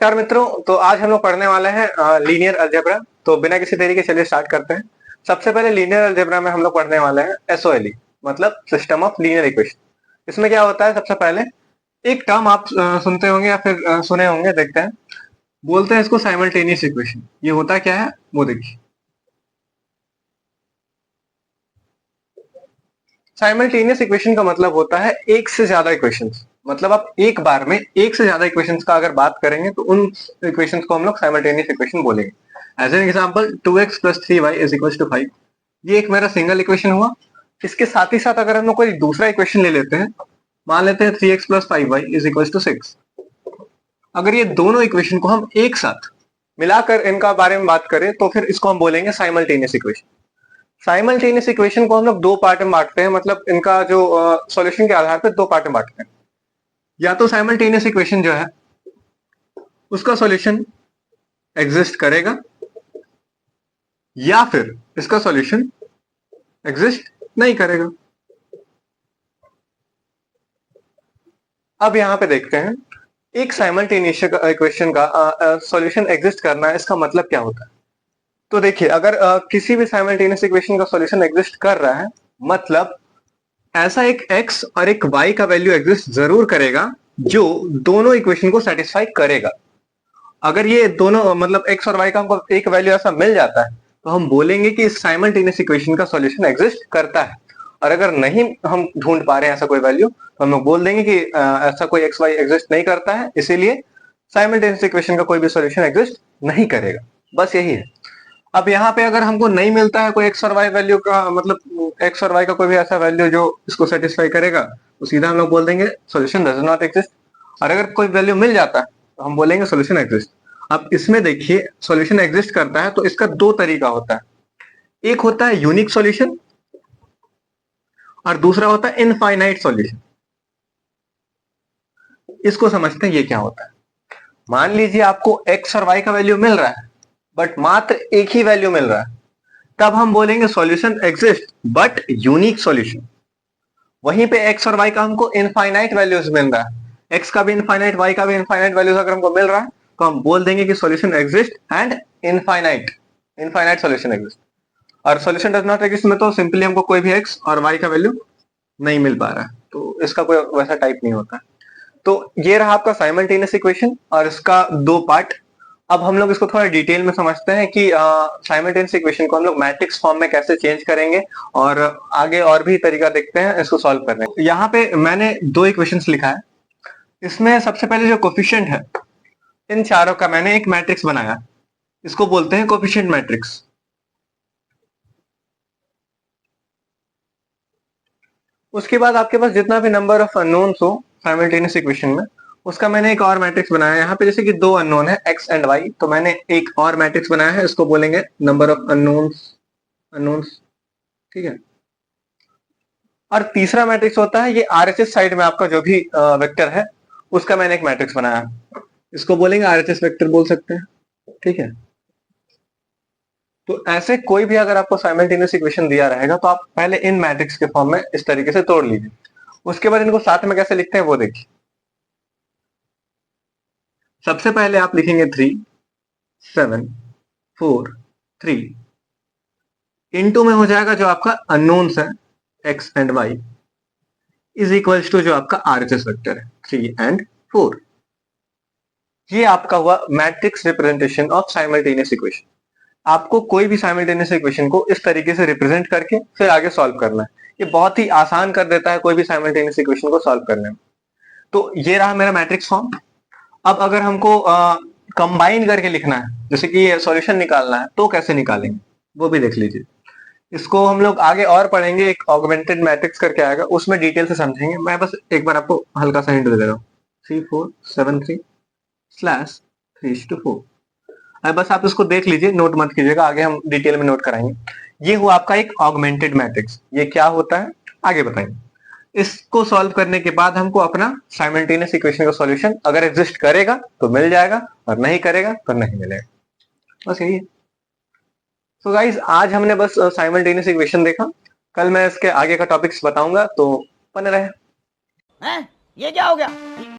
नमस्कार मित्रों। तो आज हम लोग पढ़ने वाले हैं लीनियर अलजेब्रा। तो बिना किसी देरी के चलिए स्टार्ट करते हैं। सबसे पहले लीनियर अलजेब्रा में हम लोग पढ़ने वाले हैं एसओएलई, मतलब सिस्टम ऑफ लीनियर इक्वेशन। इसमें क्या होता है, सबसे पहले एक टर्म आप सुनते होंगे या फिर सुने होंगे, देखते हैं। बोलते हैं इसको साइमल्टेनियस इक्वेशन। ये होता क्या है वो देखिए। साइमल्टेनियस इक्वेशन का मतलब होता है एक से ज्यादा इक्वेशंस। मतलब आप एक बार में एक से ज्यादा इक्वेशंस का अगर बात करेंगे तो उन इक्वेशंस को हम लोग साइमल्टेनियस इक्वेशन बोलेंगे। As an example 2x plus 3y is equal to 5। ये एक मेरा सिंगल इक्वेशन हुआ। इसके साथ ही साथ अगर हम लोग कोई दूसरा इक्वेशन ले लेते हैं, मान लेते हैं 3x plus 5y is equal to 6। अगर ये दोनों इक्वेशन को हम एक साथ मिलाकर इनका बारे में बात करें तो फिर इसको हम बोलेंगे साइमल्टेनियस इक्वेशन। साइमल्टेनियस इक्वेशन को हम लोग दो पार्ट में बांटते हैं, मतलब इनका जो सॉल्यूशन के आधार पर दो पार्ट में बांटते हैं। या तो साइमल्टेनियस इक्वेशन जो है उसका सॉल्यूशन एग्जिस्ट करेगा, या फिर इसका सॉल्यूशन एग्जिस्ट नहीं करेगा। अब यहां पे देखते हैं एक साइमल्टेनियस इक्वेशन का सॉल्यूशन एग्जिस्ट करना है, इसका मतलब क्या होता है। तो देखिए, अगर किसी भी साइमल्टेनियस इक्वेशन का सॉल्यूशन एग्जिस्ट कर रहा है, मतलब ऐसा एक x और एक y का वैल्यू एग्जिस्ट जरूर करेगा जो दोनों इक्वेशन को सेटिस्फाई करेगा। अगर ये दोनों मतलब x और y का हमको एक वैल्यू ऐसा मिल जाता है तो हम बोलेंगे कि इस साइमल्टेनियस इक्वेशन का सॉल्यूशन एग्जिस्ट करता है। और अगर नहीं हम ढूंढ पा रहे हैं ऐसा कोई वैल्यू तो हम लोग बोल देंगे कि ऐसा कोई एक्स वाई एग्जिस्ट नहीं करता है, इसीलिए साइमल्टेनियस इक्वेशन का कोई भी सॉल्यूशन एग्जिस्ट नहीं करेगा। बस यही है। अब यहाँ पे अगर हमको नहीं मिलता है कोई एक्स और वाई वैल्यू का, मतलब एक्स और वाई का कोई भी ऐसा वैल्यू जो इसको सेटिस्फाई करेगा, तो सीधा हम लोग बोल देंगे सॉल्यूशन डज नॉट एग्जिस्ट। और अगर कोई वैल्यू मिल जाता है तो हम बोलेंगे सॉल्यूशन एग्जिस्ट। अब इसमें देखिए, सॉल्यूशन एग्जिस्ट करता है तो इसका दो तरीका होता है। एक होता है यूनिक सॉल्यूशन और दूसरा होता है इनफाइनाइट सॉल्यूशन। इसको समझते हैं ये क्या होता है। मान लीजिए आपको एक्स और वाई का वैल्यू मिल रहा है, बट मात्र एक ही वैल्यू मिल रहा है, तब हम बोलेंगे solution exist but unique solution. वहीं पे एक्स और वाई का हमको इनफाइनाइट वैल्यूज मिल रहा है, एक्स का भी इनफाइनाइट, वाई का भी इनफाइनाइट वैल्यूज अगर हमको मिल रहा है तो हम बोल देंगे कि solution exist and infinite, infinite solution exist. और सॉल्यूशन डज नॉट एग्जिस्ट में तो सिंपली हमको कोई भी एक्स और वाई का वैल्यू नहीं मिल पा रहा है, तो इसका कोई वैसा टाइप नहीं होता। तो ये रहा आपका साइमल्टेनियस इक्वेशन और इसका दो पार्ट। अब हम लोग इसको थोड़ा डिटेल में समझते हैं कि साइमल्टेनियस इक्वेशन को हम लोग मैट्रिक्स फॉर्म में कैसे चेंज करेंगे, और आगे और भी तरीका देखते हैं इसको सॉल्व करने का। यहाँ पे मैंने दो इक्वेशंस लिखा है। इसमें सबसे पहले जो कोफिशिएंट है, इन चारों का मैंने एक मैट्रिक्स बनाया। इसको बोलते हैं कोफिशिएंट मैट्रिक्स। उसके बाद आपके पास जितना भी नंबर ऑफ अननोन्स हो साइमल्टेनियस इक्वेशन में, उसका मैंने एक और मैट्रिक्स बनाया है। यहाँ पे जैसे कि दो अननोन है एक्स एंड वाई, तो मैंने एक और मैट्रिक्स बनाया है, इसको बोलेंगे नंबर ऑफ अननोन्स, अननोन्स। ठीक है। और तीसरा मैट्रिक्स होता है ये आरएचएस साइड में आपका जो भी वेक्टर है, उसका मैंने एक मैट्रिक्स बनाया है, इसको बोलेंगे आरएचएस वेक्टर बोल सकते हैं। ठीक है। तो ऐसे कोई भी अगर आपको साइमल्टेनियस इक्वेशन दिया रहेगा तो आप पहले इन मैट्रिक्स के फॉर्म में इस तरीके से तोड़ लीजिए। उसके बाद इनको साथ में कैसे लिखते हैं वो देखिए। सबसे पहले आप लिखेंगे 3 7 4 3। इनटू में हो जाएगा जो आपका अननोन्स है X and Y, is equals to जो आपका आरएचएस वेक्टर है 3 एंड 4। ये आपका हुआ matrix representation of simultaneous equation. आपको कोई भी साइमल्टेनियस इक्वेशन को इस तरीके से रिप्रेजेंट करके फिर आगे सॉल्व करना है। ये बहुत ही आसान कर देता है कोई भी साइमल्टेनियस इक्वेशन को सॉल्व करने में। तो ये रहा मेरा मैट्रिक्स फॉर्म। अब अगर हमको कंबाइन करके लिखना है, जैसे कि ये सॉल्यूशन निकालना है, तो कैसे निकालेंगे वो भी देख लीजिए। इसको हम लोग आगे और पढ़ेंगे, एक ऑगमेंटेड मैट्रिक्स करके आएगा, उसमें डिटेल से समझेंगे। मैं बस एक बार आपको हल्का सा हिंट दे रहा हूँ। 3473/3:4। अब बस आप इसको देख लीजिए, नोट मत कीजिएगा, आगे हम डिटेल में नोट कराएंगे। ये हुआ आपका एक ऑगमेंटेड मैट्रिक्स। ये क्या होता है आगे बताएंगे। इसको सॉल्व करने के बाद हमको अपना साइमल्टेनियस इक्वेशन का सॉल्यूशन अगर एग्जिस्ट करेगा तो मिल जाएगा, और नहीं करेगा तो नहीं मिलेगा। बस यही है। तो गाइज आज हमने बस साइमल्टेनियस इक्वेशन देखा। कल मैं इसके आगे का टॉपिक्स बताऊंगा, तो बने रहे। हैं? ये क्या हो गया?